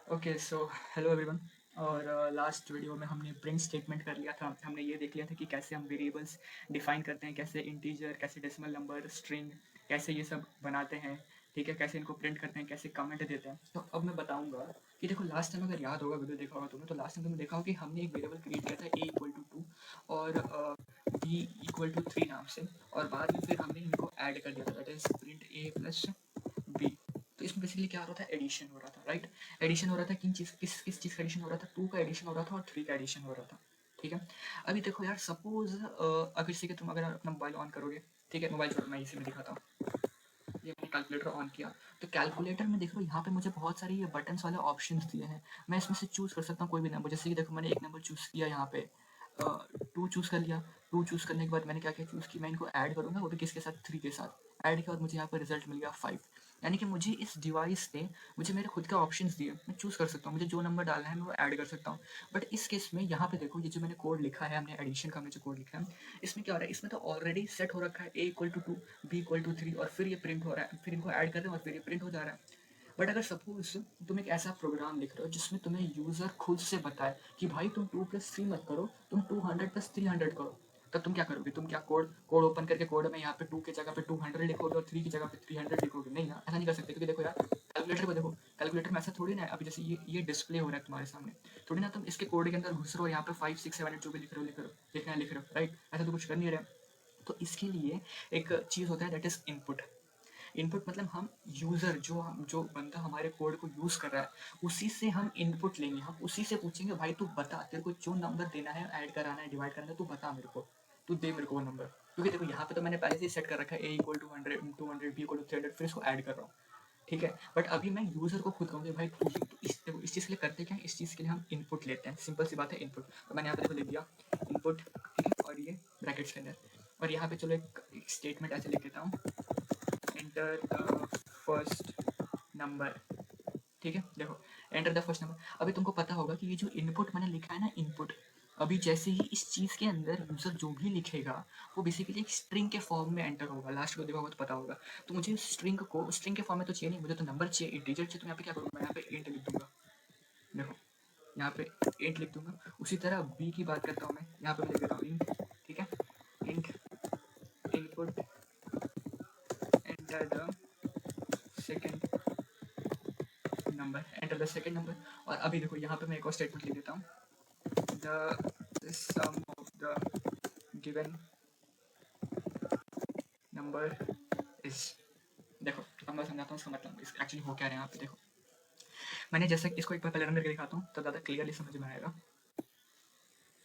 Okay so hello everyone. और last video में हमने प्रिंट स्टेटमेंट कर लिया था। हमने ये देख लिया था कि कैसे हम वेरिएबल्स डिफाइन करते हैं, कैसे इंटीजर, कैसे डेसिमल नंबर, स्ट्रिंग, कैसे ये सब बनाते हैं। ठीक है, कैसे इनको प्रिंट करते हैं, कैसे कमेंट देते हैं। तो अब मैं बताऊंगा कि देखो, लास्ट टाइम अगर याद होगा, वीडियो देखा होगा तुमने, तो लास्ट टाइम तुमने देखा होगा कि हमने एक वेरिएबल क्रिएट किया था a इक्वल टू 2 और b इक्वल टू 3 नाम से, और बाद में फिर हमने इनको ऐड कर दिया था, that is print a plus b। तो इसमें बेसिकली क्या हो रहा था, एडिशन हो रहा था, राइट। एडिशन हो रहा था किन चीज़, किस चीज़ का एडिशन हो रहा था, 2 का एडिशन हो रहा था और 3 का एडिशन हो रहा था। ठीक है। अभी देखो यार, सपोज अगर जैसे कि तुम अगर अपना मोबाइल ऑन करोगे, ठीक है, मोबाइल छोड़ो, मैं इसी में दिखाता हूँ। ये मैंने कैलकुलेटर ऑन किया, तो कैलकुलेटर में देख लो, यहाँ पे मुझे बहुत सारे ये बटन्स वाले ऑप्शंस दिए हैं। मैं इसमें से चूज़ कर सकता हूँ कोई भी नंबर। जैसे कि देखो, मैंने एक नंबर चूज़ किया यहाँ पे, 2 चूज़ कर लिया। 2 चूज़ करने के बाद मैंने क्या क्या चूज़ किया, मैं इनको ऐड करूँगा, वो भी किसके साथ, 3 के साथ। ऐड के बाद मुझे यहाँ पर रिजल्ट मिल गया 5। यानी कि मुझे इस डिवाइस ने मुझे मेरे खुद के ऑप्शंस दिए, मैं चूज़ कर सकता हूँ, मुझे जो नंबर डालना है मैं वो ऐड कर सकता हूँ। बट इस केस में यहाँ पे देखो, ये जो मैंने कोड लिखा है, हमने एडिशन का हमने जो कोड लिखा है, इसमें क्या हो रहा है, इसमें तो ऑलरेडी सेट हो रखा है a equal to 2, b equal to 3, और फिर ये प्रिंट हो रहा है, फिर इनको ऐड कर रहे हैं और फिर ये प्रिंट हो जा रहा है। बट अगर सपोज तुम एक ऐसा प्रोग्राम लिख रहे हो जिसमें तुम्हें यूज़र खुद से बताए कि भाई तुम 2+3 मत करो, तुम 200+300 करो, तब तुम क्या करोगे, तुम क्या कोड कोड ओपन करके कोड में यहाँ पे 2 की जगह पे 200 लिखोगे और 3 की जगह पे 300 लिखोगे? नहीं ना, ऐसा नहीं कर सकते, क्योंकि देखो यार, कैलकुलेटर को देखो, कैलकुलेटर में ऐसा थोड़ी ना है। अभी जैसे ये डिस्प्ले हो रहा है तुम्हारे सामने, थोड़ी ना तुम इसके कोड के अंदर घुस रहे हो, यहाँ पे 5 6 7 8 जो भी लिख रहे हो, राइट। ऐसा तो कुछ कर नहीं रहे। तो इसके लिए एक चीज़ होता है, दैट इज इनपुट। इनपुट मतलब हम यूज़र, जो बंदा हमारे कोड को यूज़ कर रहा है, उसी से हम इनपुट लेंगे। हम उसी से पूछेंगे, भाई तू बता, तेरे को जो नंबर देना है, ऐड कराना है, डिवाइड करना है, तू बता मेरे को, तू दे मेरे को वो नंबर। क्योंकि देखो, यहाँ पे तो मैंने पहले से ही सेट कर रखा है, a equal to 100, b equal to 300, फिर इसको ऐड कर रहा हूँ। ठीक है। बट अभी मैं यूज़र को खुद कहूँगी, भाई तू तो देखो, इस चीज़ के लिए करते क्या है, इस चीज़ के लिए हम इनपुट लेते हैं। सिंपल सी बात है, इनपुट। तो मैंने यहाँ पे देखो लिख दिया इनपुट, ठीक है, और ये ब्रैकेट्स के अंदर। और यहाँ पे चलो एक स्टेटमेंट ऐसे लिख देता हूँ, एंटर द फर्स्ट नंबर। ठीक है, देखो, एंटर द फर्स्ट नंबर। अभी तुमको पता होगा कि ये जो इनपुट मैंने लिखा है ना, इनपुट, अभी जैसे ही इस चीज़ के अंदर यूज़र जो भी लिखेगा, वो बेसिकली एक स्ट्रिंग के फॉर्म में एंटर होगा। लास्ट को देखा होगा तो पता होगा। तो मुझे स्ट्रिंग के फॉर्म में तो चाहिए नहीं, मुझे तो नंबर चाहिए, इंटीजर चाहिए। तो यहाँ पे क्या करूँगा, मैं यहाँ पे इंट लिख दूंगा। देखो, यहाँ पे इंट लिख दूंगा। उसी तरह बी की बात करता हूँ मैं, यहाँ पे मैं लिख देता हूँ इंट। ठीक है, int input enter the second number, enter the second number. और अभी देखो, यहाँ पे मैं एक और स्टेटमेंट लिख देता हूँ, the sum of the given number is. देखो, अब मैं समझाता हूँ इसका मतलब, इस एक्चुअली हो क्या रहा है यहाँ पे। देखो, मैंने जैसे इसको एक बार पहले रन करके दिखाता हूँ तो ज़्यादा क्लियरली समझ में आएगा।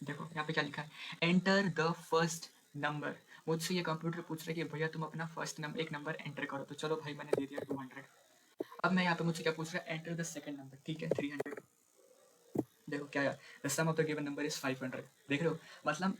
देखो यहाँ पे क्या लिखा है, एंटर द फर्स्ट नंबर। मुझसे ये कंप्यूटर पूछ रहा है कि भैया तुम अपना फर्स्ट नंबर, एक नंबर एंटर करो। तो चलो भाई, मैंने दे दिया 200। अब मैं यहाँ पे मुझसे क्या पूछ रहा है, एंटर द सेकंड नंबर, ठीक है, 300। देखो क्या यार, the sum of the given number is 500। देख रहे हो,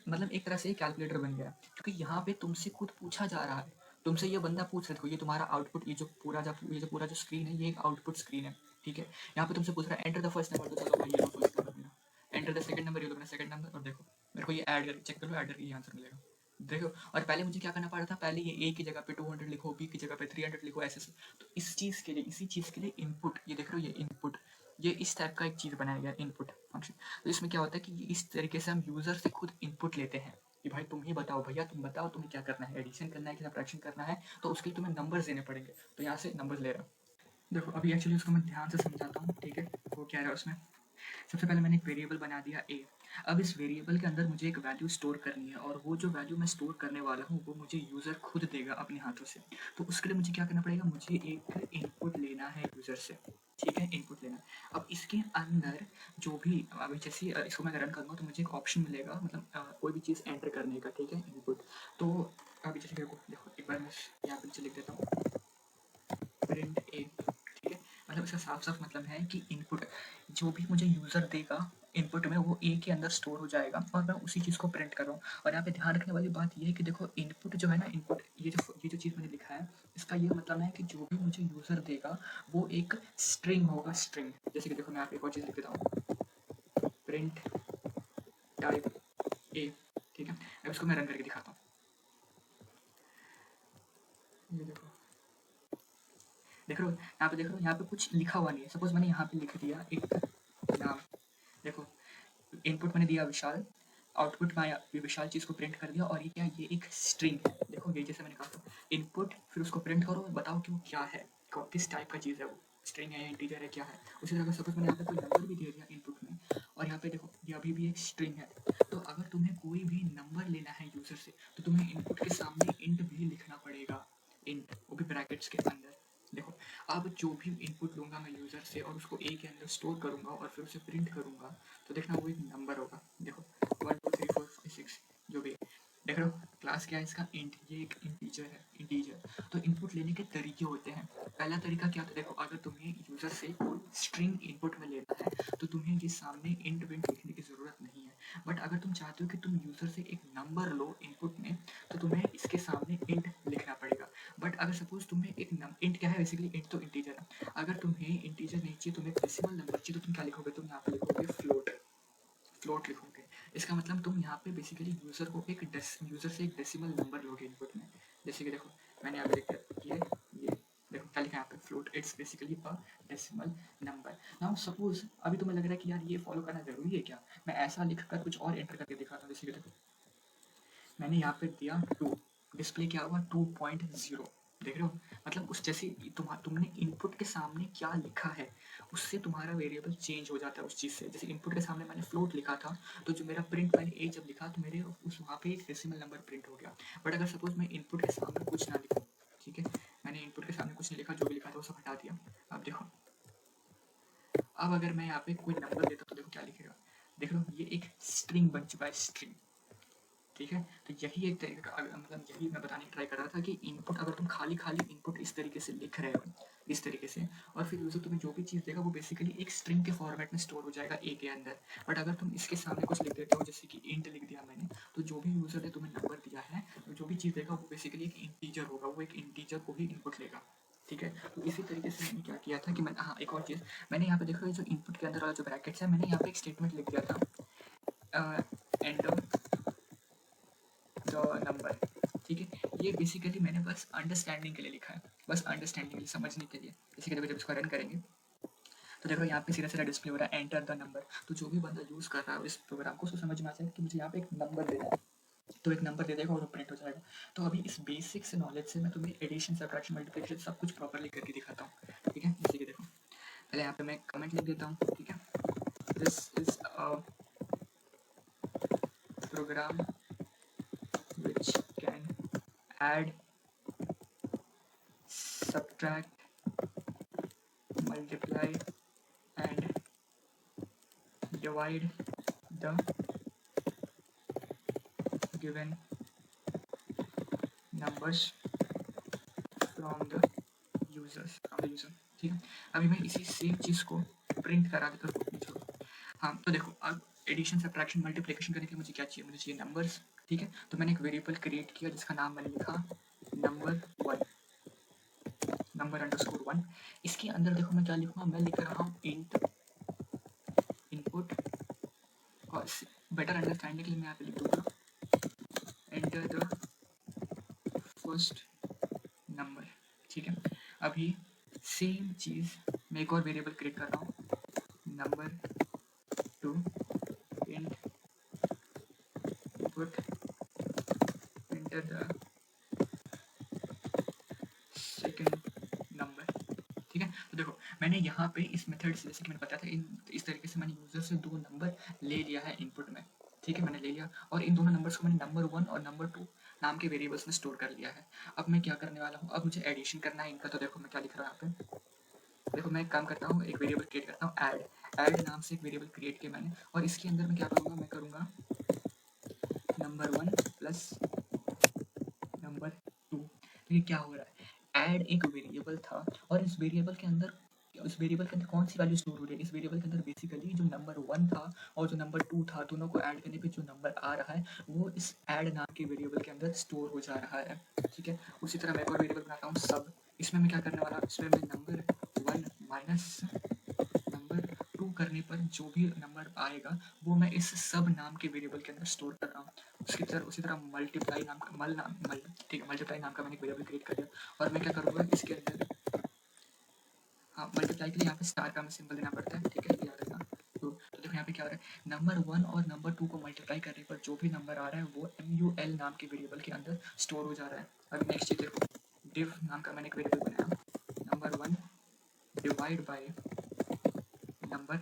मतलब एक तरह से कैलकुलेटर बन गया, क्योंकि यहाँ पे तुमसे खुद पूछा जा रहा है। तुमसे ये बंदा पूछ रहा है, ये तुम्हारा आउटपुट, ये जो पूरा जो स्क्रीन है, ये एक आउटपुट स्क्रीन है। ठीक है, यहाँ पे तुमसे पूछ रहा है एंटर द फर्स्ट नंबर। तो चलो भाई, ये लो फर्स्ट नंबर मेरा। एंटर द सेकंड नंबर, ये लो मेरा सेकंड नंबर। और देखो, मेरे को ये ऐड कर, चेक करो, ऐड करके ये आंसर मिलेगा। देखो, और पहले मुझे क्या करना पड़ रहा था, पहले ये ए की जगह पे 200 लिखो, बी की जगह पे 300 लिखो, ऐसे। तो इस चीज़ के लिए, इसी चीज़ के लिए इनपुट, ये देख रहे हो, ये इनपुट, ये इस टाइप का एक चीज़ बनाया गया, इनपुट फंक्शन। तो इसमें क्या होता है कि इस तरीके से हम यूज़र से खुद इनपुट लेते हैं कि भाई तुम ही बताओ, भैया तुम बताओ, तुम्हें क्या करना है, एडिशन करना है कि सब्ट्रैक्शन करना है, तो उसके लिए तुम्हें नंबर्स देने पड़ेंगे। तो यहाँ से नंबर्स ले रहा हूँ। देखो, अभी एक्चुअली उसको मैं ध्यान से समझाता हूँ, ठीक है। वो क्या रहा है उसमें, सबसे पहले मैंने एक वेरिएबल बना दिया ए। अब इस वेरिएबल के अंदर मुझे एक वैल्यू स्टोर करनी है, और वो जो वैल्यू मैं स्टोर करने वाला हूँ, वो मुझे यूज़र खुद देगा अपने हाथों से। तो उसके लिए मुझे क्या करना पड़ेगा, मुझे एक इनपुट लेना है यूज़र से। ठीक है, इनपुट लेना। अब इसके अंदर जो भी, अभी जैसे इसको मैं रन करूँगा तो मुझे एक ऑप्शन मिलेगा, मतलब कोई भी चीज़ एंटर करने का, ठीक है, इनपुट। तो अभी जैसे देखो, एक बार मैं यहाँ पे नीचे लिख देता हूँ, प्रिंट ए। ठीक है, मतलब इसका साफ साफ मतलब है कि इनपुट जो भी मुझे यूज़र देगा इनपुट में, वो ए के अंदर स्टोर हो जाएगा, और मैं उसी चीज़ को प्रिंट कर रहा हूँ। और यहाँ पे ध्यान रखने वाली बात ये है कि देखो, इनपुट जो है ना, इनपुट, ये जो चीज़ मैंने लिखा है, इसका ये मतलब है कि जो भी मुझे यूज़र देगा वो एक स्ट्रिंग होगा, स्ट्रिंग। जैसे कि देखो, मैं यहाँ पे एक और चीज़ लिख देता हूँ, प्रिंट टाइप ए। ठीक है, अब इसको मैं रन करके दिखाता हूँ। ये देखो, देख रहे हो यहाँ पे, देख रहे हो यहाँ पे कुछ लिखा हुआ नहीं है। सपोज मैंने यहाँ पे लिख दिया एक नाम, देखो इनपुट मैंने दिया विशाल, आउटपुट में विशाल चीज़ को प्रिंट कर दिया, और ये क्या, ये एक स्ट्रिंग है। देखो ये जैसे मैंने कहा था इनपुट, फिर उसको प्रिंट करो, बताओ कि वो क्या है, किस टाइप का चीज़ है, वो स्ट्रिंग है, इंटीजर है, क्या है। उसी तरह सपोज मैंने यहाँ पे कोई नंबर भी दे दिया इनपुट में, और यहाँ पे देखो ये अभी भी एक स्ट्रिंग है। तो अगर तुम्हें कोई भी नंबर लेना है यूज़र से, तो तुम्हें इनपुट के सामने इंट भी लिखना पड़ेगा, इंट, वो भी ब्रैकेट्स के अंदर। देखो अब जो भी इनपुट लूँगा मैं यूज़र से और उसको ए के अंदर स्टोर करूँगा और फिर उसे प्रिंट करूँगा, तो देखना वो एक नंबर होगा। देखो 1 2 3 4 5 6 जो भी, देख रहे हो क्लास क्या है इसका, इंट, ये एक इंटीजर है, इंटीजर। तो इनपुट लेने के तरीके होते हैं। पहला तरीका क्या था, देखो अगर तुम्हें यूज़र से स्ट्रिंग इनपुट में लेना है, तो तुम्हें ये सामने इंट विंट लिखने की ज़रूरत नहीं है। बट अगर तुम चाहते हो कि तुम यूज़र से एक नंबर लो इनपुट में, तो तुम्हें इसके सामने इंट लिखना पड़ेगा। बट अगर सपोज तुम्हें एक इंट क्या है, बेसिकली इंट तो इंटीजर है। अगर तुम्हें इंटीजर नहीं चाहिए, तुम्हें डेसिमल नंबर चाहिए, तो तुम क्या लिखोगे, तुम यहाँ पे लिखोगे फ्लोट, फ्लोट लिखोगे। इसका मतलब तुम यहाँ पे बेसिकली यूज़र से एक डेसिमल नंबर लोगे इनपुट में। जैसे कि देखो मैंने यहाँ पे लिखा ये देखो क्या लिखा है यहाँ पे, float, it's basically a decimal number. Now suppose अभी तुम्हें लग रहा है कि यार ये फॉलो करना जरूरी है क्या, मैं ऐसा लिख कर कुछ और एंटर करके दिखाता हूँ। जैसे कि देखो मैंने यहाँ पे दिया 2, डिस्प्ले क्या हुआ 2.0, देख रहे हो, मतलब उस जैसे तुमने इनपुट के सामने क्या लिखा है उससे तुम्हारा वेरिएबल चेंज हो जाता है उस चीज़ से। जैसे इनपुट के सामने मैंने फ्लोट लिखा था, तो जो मेरा प्रिंट मैंने ए जब लिखा तो मेरे उस वहाँ पे एक डेसिमल नंबर प्रिंट हो गया। बट अगर सपोज मैं इनपुट के सामने कुछ ना लिखूँ, ठीक है, मैंने इनपुट के सामने कुछ नहीं लिखा, जो भी लिखा था वो सब हटा दिया। अब देखो, अब अगर मैं यहाँ पे कोई नंबर देता तो देखो क्या लिखेगा, देख लो ये एक स्ट्रिंग बन चुका है, स्ट्रिंग, ठीक है। तो यही एक तरीका का मतलब यही मैं बताने की ट्राई कर रहा था कि इनपुट अगर तुम खाली खाली इनपुट इस तरीके से लिख रहे हो, इस तरीके से, और फिर यूजर तुम्हें जो भी चीज़ देगा वो बेसिकली एक स्ट्रिंग के फॉर्मेट में स्टोर हो जाएगा ए के अंदर। बट अगर तुम इसके सामने कुछ लिख देते हो, जैसे कि इंट लिख दिया मैंने, तो जो भी यूजर ने तुम्हें नंबर दिया है, तो जो भी चीज़ देगा वो बेसिकली एक इंटीजर होगा, वो एक इंटीजर को ही इनपुट लेगा, ठीक है। तो इसी तरीके से मैंने क्या किया था कि मैंने, हाँ एक और चीज़, मैंने यहाँ पे देखो जो इनपुट के अंदर वाला जो ब्रैकेट्स है, मैंने यहाँ पे एक स्टेटमेंट लिख दिया था, एंड नंबर, ठीक है। ये बेसिकली मैंने बस अंडरस्टैंडिंग के लिए लिखा है, बस अंडरस्टैंडिंग के लिए, समझने के लिए। जैसे कि जब इसको रन करेंगे तो देखो यहाँ पे सीधा सीधा डिस्प्ले हो रहा है एंटर द नंबर। तो जो भी बंदा यूज़ कर रहा है इस प्रोग्राम को, उसको समझ में आ जाएगा कि मुझे यहाँ पे एक नंबर देना है, तो एक नंबर दे देगा और वो प्रिंट हो जाएगा। तो अभी इस बेसिक से नॉलेज से मैं तुम्हें एडिशन, सब्ट्रैक्शन, मल्टीप्लिकेशन सब कुछ प्रॉपरली करके दिखाता हूँ, ठीक है। जैसे कि देखो पहले यहाँ पे मैं कमेंट लिख देता हूँ, ठीक है, this is a program which can add, subtract, multiply and divide the given numbers from the user, ठीक है। अभी मैं इसी सेम चीज़ को प्रिंट करा देता हूँ। हाँ तो देखो अब एडिशन, सब्ट्रैक्शन, मल्टीप्लिकेशन करने के लिए मुझे क्या चाहिए, मुझे चाहिए नंबर्स, ठीक है। तो मैंने एक वेरिएबल क्रिएट किया जिसका नाम मैंने लिखा नंबर 1, नंबर अंडरस्कोर 1। इसके अंदर देखो मैं क्या लिखूँगा, मैं लिख रहा हूँ इंट इनपुट, और बेटर अंडरस्टैंडिंग के लिए मैं यहाँ पे लिख दूँगा एंटर द फर्स्ट नंबर, ठीक है। अभी सेम चीज़ मैं एक और वेरिएबल क्रिएट कर रहा हूँ number 2 int input enter the second number, ठीक है। तो देखो मैंने यहाँ पे इस मेथड से, जैसे कि मैंने बताया था, इस तरीके से मैंने यूज़र से 2 नंबर ले लिया है इनपुट में, ठीक है, मैंने ले लिया, और इन दोनों नंबर्स को मैंने नंबर 1 और नंबर 2 नाम के वेरिएबल्स में स्टोर कर लिया है। अब मैं क्या करने वाला हूँ, अब मुझे एडिशन करना है इनका। तो देखो मैं क्या लिख रहा हूँ यहाँ पे, देखो मैं एक काम करता हूँ, एक वेरिएबल क्रिएट करता हूँ ऐड नाम से एक वेरिएबल क्रिएट किया मैंने, और इसके अंदर मैं क्या करूँगा, मैं करूँगा नंबर 1 प्लस नंबर 2। तो ये क्या हो रहा है, ऐड एक वेरिएबल था, और इस वेरिएबल के अंदर कौन सी वैल्यू स्टोर हो रही है, इस वेरिएबल के अंदर बेसिकली जो नंबर 1 था और जो नंबर 2 था, दोनों को ऐड करने पे जो नंबर आ रहा है वो इस ऐड नाम के वेरिएबल के अंदर स्टोर हो जा रहा है, ठीक है। उसी तरह मैं एक और वेरिएबल बनाता हूँ सब, इसमें मैं क्या करने वाला, इसमें मैं नंबर 1 माइनस नंबर 2 करने पर जो भी नंबर आएगा वो मैं इस सब नाम के वेरिएबल के अंदर स्टोर कर रहा हूँ। उसी तरह मल्टीप्लाई नाम का ठीक है, मल्टीप्लाई नाम का मैंने एक वेरिएबल क्रिएट कर दिया, और मैं क्या करूँगा इसके अंदर मल्टीप्लाई के लिए यहाँ पे स्टार का हमें सिंबल देना पड़ता है, ठीक है, याद रखना। तो देखो यहाँ पे क्या हो रहा है, नंबर 1 और नंबर 2 को मल्टीप्लाई करने पर जो भी नंबर आ रहा है वो MUL नाम के वेरिएबल के अंदर स्टोर हो जा रहा है। अभी नेक्स्ट चीज देखो, div नाम का मैंने एक वेरिएबल बनाया, नंबर 1 डिवाइड बाय नंबर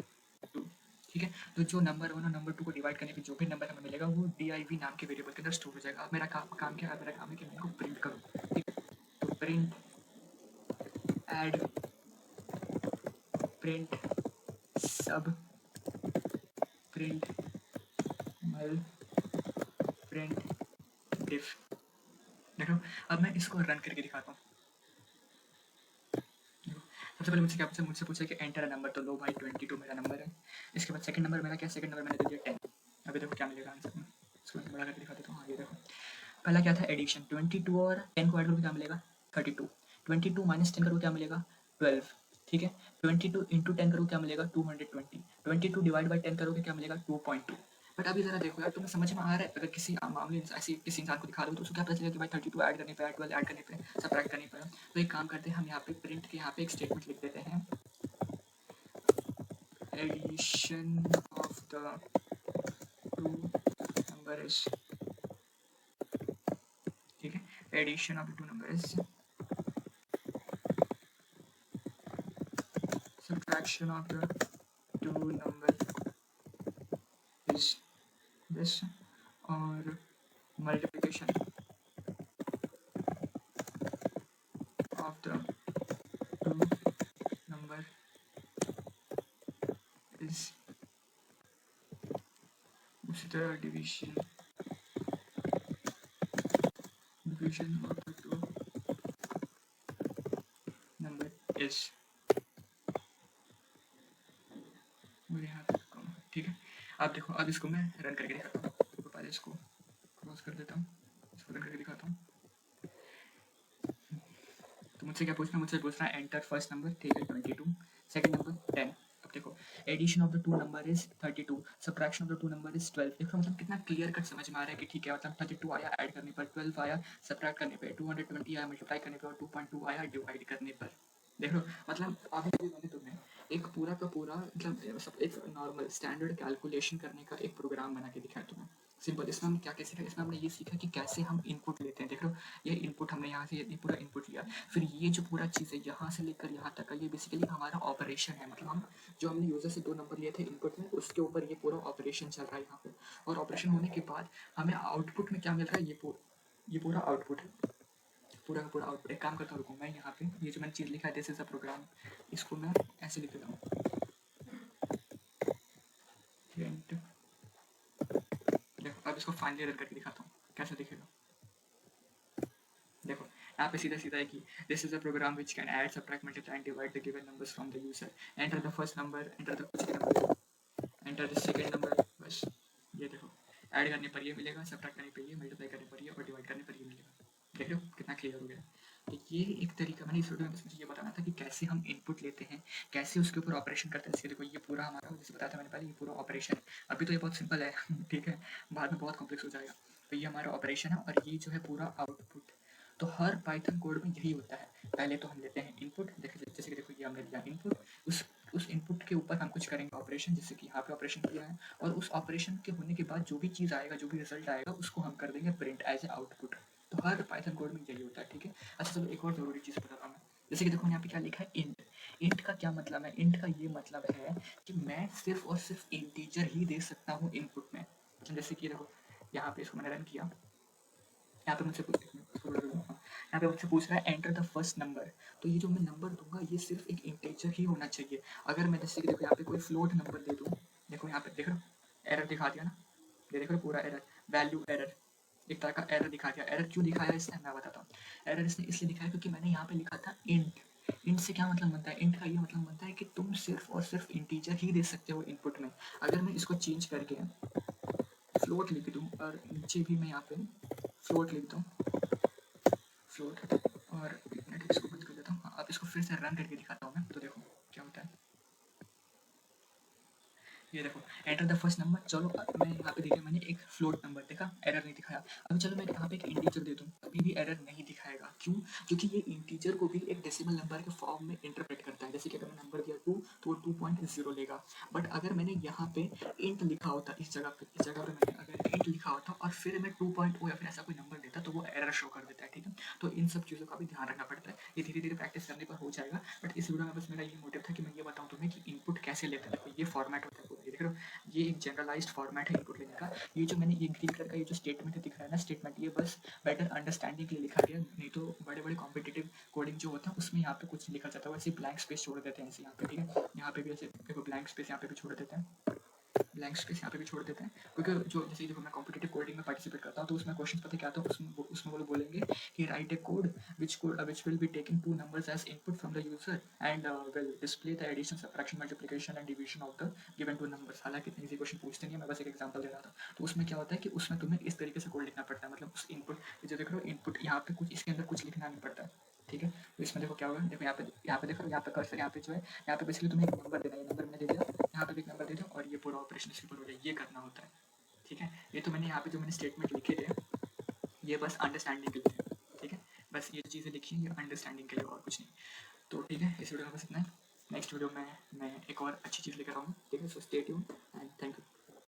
2, ठीक है। तो जो नंबर 1 और नंबर 2 को डिवाइड करने पे जो भी नंबर हमें मिलेगा वो div नाम के वेरिएबल के अंदर स्टोर हो जाएगा। अब मेरा काम क्या है, मेरा काम है कि मैं इनको प्रिंट करूँ, ठीक है। तो प्रिंट ऐड प्रिंट सब प्रिंट मल प्रिंट डिफ। देखो अब मैं इसको रन करके दिखाता हूँ। सबसे पहले मुझसे पूछा कि एंटर नंबर, तो लो भाई 22 मेरा नंबर है। इसके बाद सेकंड नंबर मेरा क्या, सेकंड नंबर मैंने दे दिया 10। अभी देखो क्या मिलेगा आंसर में, इसको मैं बड़ा करके दिखा देता हूँ। हाँ ये देखो, पहला क्या था एडिशन, 22 और 10 को ऐड करोगे क्या मिलेगा 32, 22 माइनस 10 करोगे क्या मिलेगा 12, ठीक है। 22 इंटू 10 करोगे क्या मिलेगा 220, 22 डिवाइड बाई 10 करोगे क्या मिलेगा 2.2। बट अभी जरा देखो यार, तुम्हें समझ में आ रहा है, अगर किसी मामले ऐसी किसी इंसान को दिखा दो तो उसको क्या पता चलेगा कि भाई 32 ऐड करने पे, 12 ऐड करने पे, सबट्रैक्ट करने पे। तो एक काम करते हैं, हम यहाँ पे प्रिंट के यहाँ पे एक स्टेटमेंट लिख देते हैं, addition of the two number is, ठीक है, addition of the two number is subtraction of the two number is this, और multiplication of the two number is उसी तरह division of the two number is, और यहाँ तक कम, ठीक है। अब देखो, अब इसको मैं रन करके दिखाता हूँ, तो पहले इसको क्रॉस कर देता हूँ, इसको रन करके दिखाता हूँ। तो मुझसे क्या पूछना, मुझसे पूछना है एंटर फर्स्ट नंबर, ठीक है 22, सेकंड नंबर 10। अब देखो addition of the two number is 32, subtraction of the two number is 12। देखो मतलब कितना क्लियर कट समझ में आ रहा है कि ठीक है, मतलब 32 आया ऐड करने पर, 12 आया सब्ट्रैक्ट करने पे, 220 आया मल्टीप्लाई करने पे, और 2.2 आया डिवाइड करने पर। देख लो मतलब अभी मैंने तुम्हें एक पूरा का पूरा मतलब एक नॉर्मल स्टैंडर्ड कैलकुलेशन करने का एक प्रोग्राम बना के दिखाया तुम्हें, सिंपल। इसमें हम क्या क्या सीखा, इसमें हमने ये सीखा कि कैसे हम इनपुट लेते हैं। देख लो ये इनपुट हमने यहाँ से ये पूरा इनपुट लिया, फिर ये जो पूरा चीज़ है यहाँ से लेकर यहाँ तक का, ये बेसिकली हमारा ऑपरेशन है। मतलब हम जो हमने यूजर से 2 नंबर लिए थे इनपुट में, उसके ऊपर ये पूरा ऑपरेशन चल रहा है यहाँ पे। और ऑपरेशन होने के बाद हमें आउटपुट में क्या मिल रहा है, ये पूरा आउटपुट है, पूरा का पूरा आउटपुट। एक काम करता हूँ मैं यहाँ पे ये जो मैंने चीज़ लिखा है दिस इज अ प्रोग्राम, इसको मैं ऐसे लिख देता हूँ, देखो अब इसको फाइनली रन करके दिखाता हूँ कैसे दिखेगा। देखो यहाँ पे सीधा सीधा है कि this is a program which can add subtract multiply and divide the given numbers from the user, enter the first number, enter the second number, enter the second number. बस ये देखो ऐड करने पर ये मिलेगा, सब्ट्रैक्ट करने पर ये, मल्टीप्लाई करने पर ये, और डिवाइड करने पर ये मिलेगा। देख लो कितना क्लियर हो गया। तो ये एक तरीका, मैंने इस वीडियो में बस मुझे ये बताना था कि कैसे हम इनपुट लेते हैं, कैसे उसके ऊपर ऑपरेशन करते हैं। देखो ये पूरा हमारा, जैसे बताया था मैंने पहले, ये पूरा ऑपरेशन है। अभी तो ये बहुत सिंपल है ठीक है, बाद में बहुत कॉम्प्लेक्स हो जाएगा। तो ये हमारा ऑपरेशन है और ये जो है पूरा आउटपुट। तो हर पाइथन कोड में यही होता है, पहले तो हम लेते हैं इनपुट, जैसे कि देखो ये हमने लिया इनपुट, उस इनपुट के ऊपर हम कुछ करेंगे ऑपरेशन, जैसे कि यहाँ पे ऑपरेशन किया है, और उस ऑपरेशन के होने के बाद जो भी चीज़ आएगा, जो भी रिजल्ट आएगा, उसको हम कर देंगे प्रिंट एज ए आउटपुट। तो हर पाइथन कोड में यही होता है, ठीक है। अच्छा चलो एक और ज़रूरी चीज़ बताता हूँ मैं, जैसे कि देखो यहाँ पे क्या लिखा है इंट। इंट का क्या मतलब है, इंट का ये मतलब है कि मैं सिर्फ और सिर्फ इंटीजर ही दे सकता हूँ इनपुट में। जैसे कि देखो यहाँ पे इसको मैंने रन किया, यहाँ पे मुझसे यहाँ पे मुझसे पूछ रहा है एंटर द फर्स्ट नंबर, तो ये जो मैं नंबर दूंगा ये सिर्फ एक इंटीजर ही होना चाहिए। अगर मैं जैसे कि देखो यहाँ पे कोई फ्लोट नंबर दे दूँ, देखो यहाँ पे देख लो एरर दिखा दिया ना, ये देखो पूरा एरर, वैल्यू एरर, एक तरह का एरर दिखा दिया। एरर क्यों दिखाया इसने मैं बताता हूँ, एरर इसने इसलिए दिखाया क्योंकि मैंने यहाँ पे लिखा था इंट। इंट से क्या मतलब बनता है, इंट का ये मतलब बनता है कि तुम सिर्फ और सिर्फ इंटीजर ही दे सकते हो इनपुट में। अगर मैं इसको चेंज करके फ्लोट लिख दूँ और नीचे भी मैं यहाँ पे फ्लोट लिख दूँ, फ्लोट, और इसको बंद कर देता हूँ। अब इसको फिर से रन करके दिखाता हूँ मैं, तो देखो क्या होता है। ये देखो एंटर द फर्स्ट नंबर। चलो मैं यहाँ पे देखा, मैंने एक फ्लोट नंबर देखा, एरर नहीं दिखाया। अभी चलो मैं यहाँ पे एक इंटीजर दे दूँ, अभी भी एरर नहीं दिखाएगा। क्यों? क्योंकि ये इंटीजर को भी एक डेसिमल नंबर के फॉर्म में इंटरप्रेट करता है। जैसे कि अगर मैं नंबर दिया 2 तो वो 2.0 लेगा। बट अगर मैंने यहाँ पे इंट लिखा होता, इस जगह पे मैंने अगर इंट लिखा होता और फिर मैं 2.0 या फिर ऐसा कोई नंबर देता तो वो एरर शो कर देता है। ठीक है, तो इन सब चीज़ों का भी ध्यान रखना पड़ता है। ये धीरे धीरे प्रैक्टिस करने पर हो जाएगा। बट इस वीडियो में बस मेरा ये मोटिव था कि मैं ये बताऊँ तुम्हें कि इनपुट कैसे लेते हैं। देखो ये फॉर्मेट होता है पूरा, ये देख रहे हो, ये एक जनरलाइज्ड फॉर्मेट है इनपुट लेने का। ये जो मैंने ये ग्रीन कलर का ये जो स्टेटमेंट दिख रहा है ना, स्टेटमेंट, ये बस बेटर अंडरस्टैंडिंग के लिए लिखा गया। नहीं तो बड़े बड़े कॉम्पिटिटिव कोडिंग जो होता है उसमें यहाँ पे कुछ लिखा जाता है, वैसे ब्लैंक स्पेस छोड़ देते हैं ऐसे यहाँ पे। ठीक है, यहाँ पे भी ऐसे देखो ब्लैंक स्पेस यहाँ पे भी छोड़ देते हैं, ब्लैंक स्पेस यहाँ पे भी छोड़ देते हैं। क्योंकि जो जैसे देखो मैं कॉम्पिटिटिव कोडिंग में पार्टिसिपेट करता हूँ तो उसमें क्वेश्चन पता क्या आता है, उसमें वो लोग बोलेंगे कि write a code which will be taking two numbers as input from the user and will display the addition subtraction multiplication and division of the given two numbers. हालांकि इतने इजी क्वेश्चन पूछते नहीं है, मैं बस एक एग्जांपल दे रहा था। तो उसमें क्या होता है कि उसमें तुम्हें इस तरीके से कोड लिखना पड़ता है, मतलब उस इनपुट जो देख रहे हो इनपुट यहाँ पे कुछ इसके अंदर कुछ लिखना नहीं पड़ता है। ठीक है, तो इसमें देखो क्या होगा, देखो यहाँ पे देखो, यहाँ पे कर्सर, यहाँ पे जो है यहाँ पे बेसिकली तुम्हें एक नंबर देना है, ये नंबर मैंने दे दिया, यहाँ पे भी एक नंबर दे दिया और ये पूरा ऑपरेशन इसके ऊपर हो जाए, ये करना होता है। ठीक है, ये तो मैंने यहाँ पे जो मैंने स्टेटमेंट लिखे थे ये बस अंडरस्टैंडिंग के लिए थे। ठीक है, बस ये चीज़ें लिखी हैं ये अंडरस्टैंडिंग के लिए और कुछ नहीं। तो ठीक है, इस वीडियो में बस इतना है। नेक्स्ट वीडियो में मैं एक और अच्छी चीज़ लेकर आऊँगा। ठीक है, सो स्टे ट्यून्ड।